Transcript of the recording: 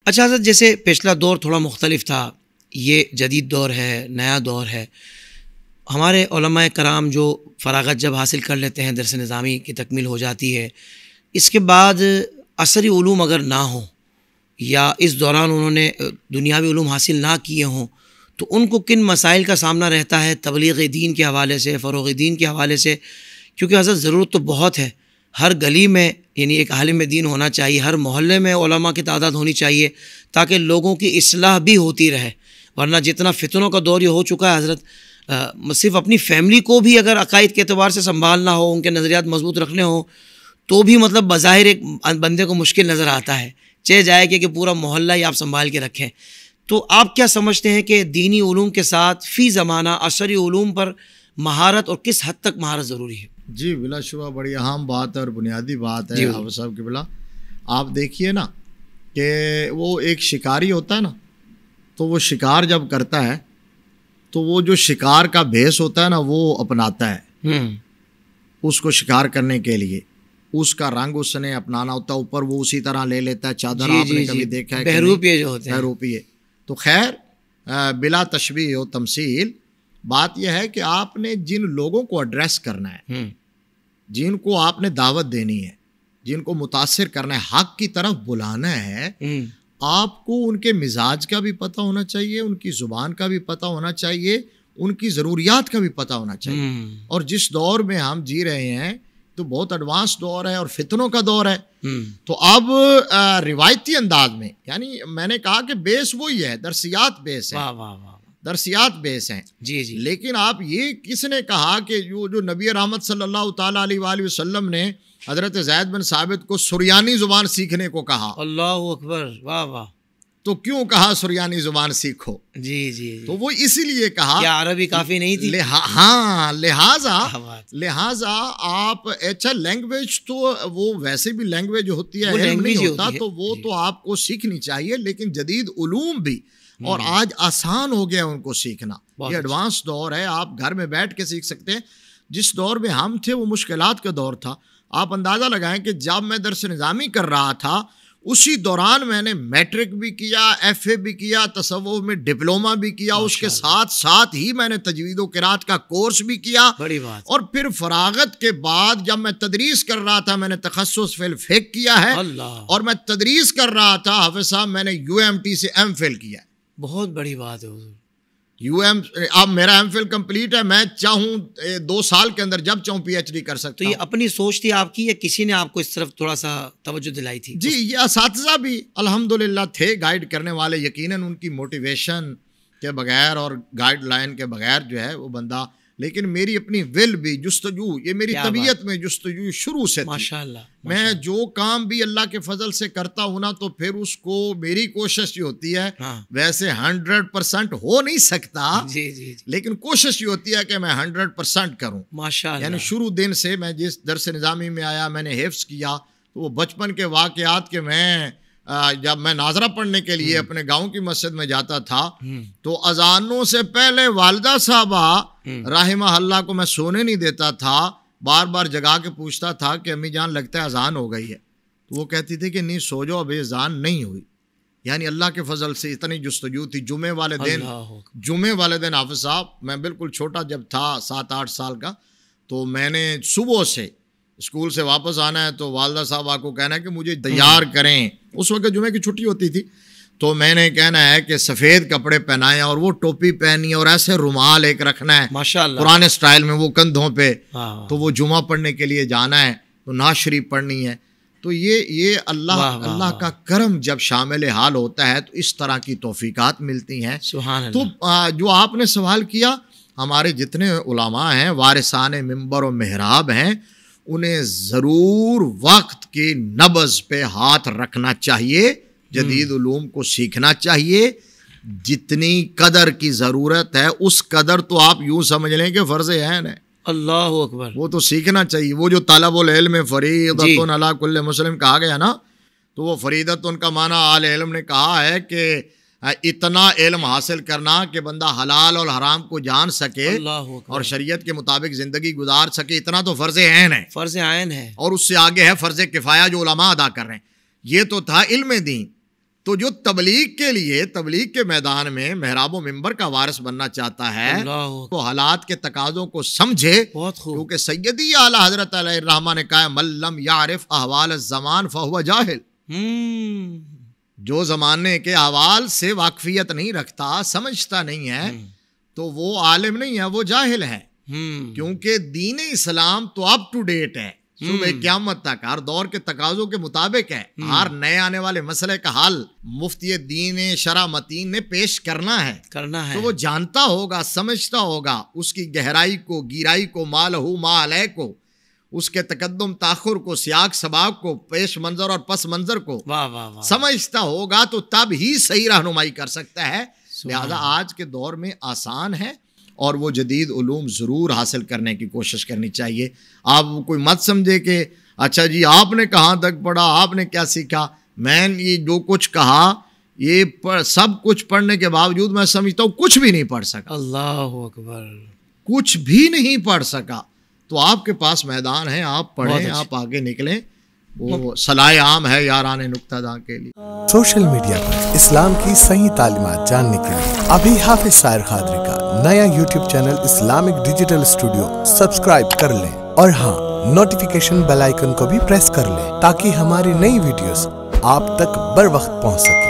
اچھا حضرت، جیسے پچھلا دور تھوڑا مختلف تھا، یہ جدید دور ہے، نیا دور ہے. ہمارے علماء کرام جو فراغت جب حاصل کر لیتے ہیں، درس نظامی کی تکمیل ہو جاتی ہے، اس کے بعد عصری علوم اگر نہ ہوں یا اس دوران انہوں نے دنیاوی علوم حاصل نہ کیے ہوں، تو ان کو کن مسائل کا سامنا رہتا ہے تبلیغ دین کے حوالے سے، فروغ دین کے حوالے سے؟ کیونکہ حضرت ضرورت تو بہت ہے، ہر گلی میں یعنی ایک عالم دین ہونا چاہیے، ہر محلے میں علماء کی تعداد ہونی چاہیے تاکہ لوگوں کی اصلاح بھی ہوتی رہے. ورنہ جتنا فتنوں کا دور یہ ہو چکا ہے حضرت، صرف اپنی فیملی کو بھی اگر عقائد کے اعتبار سے سنبھالنا ہو، ان کے نظریات مضبوط رکھنے ہوں، تو بھی مطلب بظاہر ایک بندے کو مشکل نظر آتا ہے، چاہے جائے کہ پورا محلہ ہی آپ سنبھال کے رکھیں. تو آپ کیا سمجھتے ہیں کہ دینی علوم کے ساتھ فی زمانہ عصری علوم پر مہارت اور کس حد تک مہارت ضروری ہے؟ جی بلا شبہ بڑی اہم بات ہے اور بنیادی بات ہے حافظ صاحب کی بلا. آپ دیکھیے نا کہ وہ ایک شکاری ہوتا ہے نا، تو وہ شکار جب کرتا ہے تو وہ جو شکار کا بھیس ہوتا ہے نا وہ اپناتا ہے اس کو شکار کرنے کے لیے. اس کا رنگ اس نے اپنانا ہوتا ہے، اوپر وہ اسی طرح لے لیتا ہے چادر. آپ نے کبھی دیکھا ہے بہروپیے جو ہوتے ہیں، بہروپیے. تو خیر بلا تشبیہ و تمثیل بات یہ ہے کہ آپ نے جن لوگوں کو ایڈریس کرنا ہے، جن کو آپ نے دعوت دینی ہے، جن کو متاثر کرنا ہے، حق کی طرف بلانا ہے، آپ کو ان کے مزاج کا بھی پتہ ہونا چاہیے، ان کی زبان کا بھی پتہ ہونا چاہیے، ان کی ضروریات کا بھی پتہ ہونا چاہیے. اور جس دور میں ہم جی رہے ہیں تو بہت ایڈوانس دور ہے اور فتنوں کا دور ہے. تو اب روایتی انداز میں، یعنی میں نے کہا کہ بیس وہی ہے، درسیات بیس ہے، درسیات بیس ہیں. جی جی. لیکن آپ یہ کس نے کہا کہ جو نبی رحمت صلی اللہ تعالیٰ علیہ وآلہ وسلم نے حضرت زید بن ثابت کو سریانی زبان سیکھنے کو کہا؟ اللہ اکبر، واہ واہ. تو کیوں کہا سریانی زبان سیکھو؟ جی جی. تو وہ اسی لیے کہا، کیا عربی کافی نہیں تھی؟ ہاں، لہٰذا آپ اچھا لینگویج تو وہ ویسے بھی لینگویج ہوتی ہے، علم نہیں ہوتا، تو وہ تو آپ کو سیکھنی چاہیے. لیکن جدید علوم بھی، اور آج آسان ہو گیا ان کو سیکھنا، یہ ایڈوانس دور ہے، آپ گھر میں بیٹھ کے سیکھ سکتے ہیں. جس دور میں ہم تھے وہ مشکلات کا دور تھا. آپ اندازہ لگائیں کہ جب میں درس نظامی کر رہا تھا اسی دوران میں نے میٹرک بھی کیا، ایف اے بھی کیا، تصوف میں ڈپلومہ بھی کیا، اس کے ساتھ ساتھ ہی میں نے تجوید و قرات کا کورس بھی کیا. بڑی بات. اور پھر فراغت کے بعد جب میں تدریس کر رہا تھا میں نے تخصص فی الفقہ کیا ہے، اور میں تدریس کر رہا تھا حافظ صاحب میں نے یو ایم ٹی سے ایم فل کیا ہے. بہت بڑی بات ہے حضور. اب میرا ایم فل کمپلیٹ ہے، میں چاہوں 2 سال کے اندر جب چاہوں پی ایچ ڈی کر سکتا ہوں. تو یہ اپنی سوچ تھی آپ کی یا کسی نے آپ کو اس طرف تھوڑا سا توجہ دلائی تھی؟ جی، یہ اساتذہ بھی الحمدللہ تھے گائیڈ کرنے والے. یقیناً ان کی موٹیویشن کے بغیر اور گائیڈ لائن کے بغیر جو ہے وہ بندہ، لیکن میری اپنی ول بھی، جستجو، یہ میری طبیعت میں جستجو شروع سے تھی. ماشاءاللہ. میں جو کام بھی اللہ کے فضل سے کرتا ہوں نا، تو پھر اس کو میری کوشش یہ ہوتی ہے، ویسے 100% ہو نہیں سکتا، لیکن کوشش یہ ہوتی ہے کہ میں 100% کروں. ماشاءاللہ. یعنی شروع دن سے میں جس درس نظامی میں آیا میں نے حفظ کیا. تو وہ بچپن کے واقعات کے میں جب میں ناظرہ پڑھنے کے لیے اپنے گاؤں کی مسجد میں جاتا تھا تو اذانوں سے پہلے والدہ صاحبہ رحمہ اللہ کو میں سونے نہیں دیتا تھا، بار بار جگا کے پوچھتا تھا کہ امی جان لگتا ہے اذان ہو گئی ہے. تو وہ کہتی تھی کہ نہیں سو جاؤ، ابھی اذان نہیں ہوئی. یعنی اللہ کے فضل سے اتنی جستجو تھی. جمعے والے دن حافظ صاحب میں بالکل چھوٹا جب تھا 7-8 سال کا، تو میں نے صبح سے اسکول سے واپس آنا ہے تو والدہ صاحبہ کو کہنا ہے کہ مجھے تیار کریں. اس وقت جمعے کی چھٹی ہوتی تھی، تو میں نے کہنا ہے کہ سفید کپڑے پہنائیں اور وہ ٹوپی پہنی اور ایسے رومال ایک رکھنا ہے ماشاءاللہ پرانے سٹائل میں وہ کندھوں پہ، تو وہ جمعہ پڑھنے کے لیے جانا ہے، تو نعت شریف پڑھنی ہے. تو یہ اللہ کا کرم جب شامل حال ہوتا ہے تو اس طرح کی توفیقات ملتی ہیں. سبحان اللہ. تو جو آپ نے سوال کیا، ہمارے جتنے علماء ہیں وارثان منبر و محراب ہیں، انہیں ضرور وقت کی نبض پہ ہاتھ رکھنا چاہیے، جدید علوم کو سیکھنا چاہیے. جتنی قدر کی ضرورت ہے اس قدر تو آپ یوں سمجھ لیں کہ فرض عین ہے. اللہ اکبر. وہ تو سیکھنا چاہیے. وہ جو طلب العلم فریضۃ علی کل مسلم کہا گیا نا، تو وہ فریضت ان کا معنی اہل علم نے کہا ہے کہ اتنا علم حاصل کرنا کہ بندہ حلال اور حرام کو جان سکے اور شریعت کے مطابق زندگی گزار سکے، اتنا تو فرض عین ہے. فرض عین ہے. اور اس سے آگے ہے فرض کفایہ جو علماء ادا کر رہے ہیں. یہ تو تھا علم دین. تو جو تبلیغ کے لیے تبلیغ کے میدان میں محراب و منبر کا وارث بننا چاہتا ہے تو حالات کے تقاضوں کو سمجھے. بہت خوب. کیونکہ سیدی اعلیٰ حضرت علیہ الرحمہ نے کہا ہے من لم یعرف احوال الزمان فہو جاہل. جو زمانے کے احوال سے واقفیت نہیں رکھتا، سمجھتا نہیں ہے، تو وہ عالم نہیں ہے، وہ جاہل ہے. کیونکہ دین اسلام تو اپ ٹو ڈیٹ ہے، صبح قیامت تک ہر دور کے تقاضوں کے مطابق ہے. ہر نئے آنے والے مسئلے کا حل مفتی دین شرع متین نے پیش کرنا ہے. تو وہ جانتا ہوگا، سمجھتا ہوگا اس کی گہرائی کو، گیرائی کو، مالہ ما علیہ کو، اس کے تقدم تاخر کو، سیاق سباق کو، پیش منظر اور پس منظر کو سمجھتا ہوگا تو تب ہی صحیح رہنمائی کر سکتا ہے. لہذا آج کے دور میں آسان ہے اور وہ جدید علوم ضرور حاصل کرنے کی کوشش کرنی چاہیے. آپ کوئی مت سمجھے کہ اچھا جی آپ نے کہاں تک پڑھا، آپ نے کیا سیکھا. میں یہ جو کچھ کہا یہ سب کچھ پڑھنے کے باوجود میں سمجھتا ہوں کچھ بھی نہیں پڑھ سکا. اللہ اکبر. کچھ بھی نہیں پڑھ سکا. تو آپ کے پاس میدان ہے، آپ پڑھیں، آپ آگے نکلیں. وہ صلاح عام ہے یاران نقطہ داں کے لیے. سوشل میڈیا پر اسلام کی صحیح تعلیمات جاننے کے لیے ابھی حافظ سائر قادری کا نیا YouTube channel Islamic digital studio subscribe کر لیں، اور ہاں نوٹیفیکیشن بیل آئیکن کو بھی پریس کر لیں تاکہ ہماری نئی ویڈیوز آپ تک بر وقت پہنچ سکے.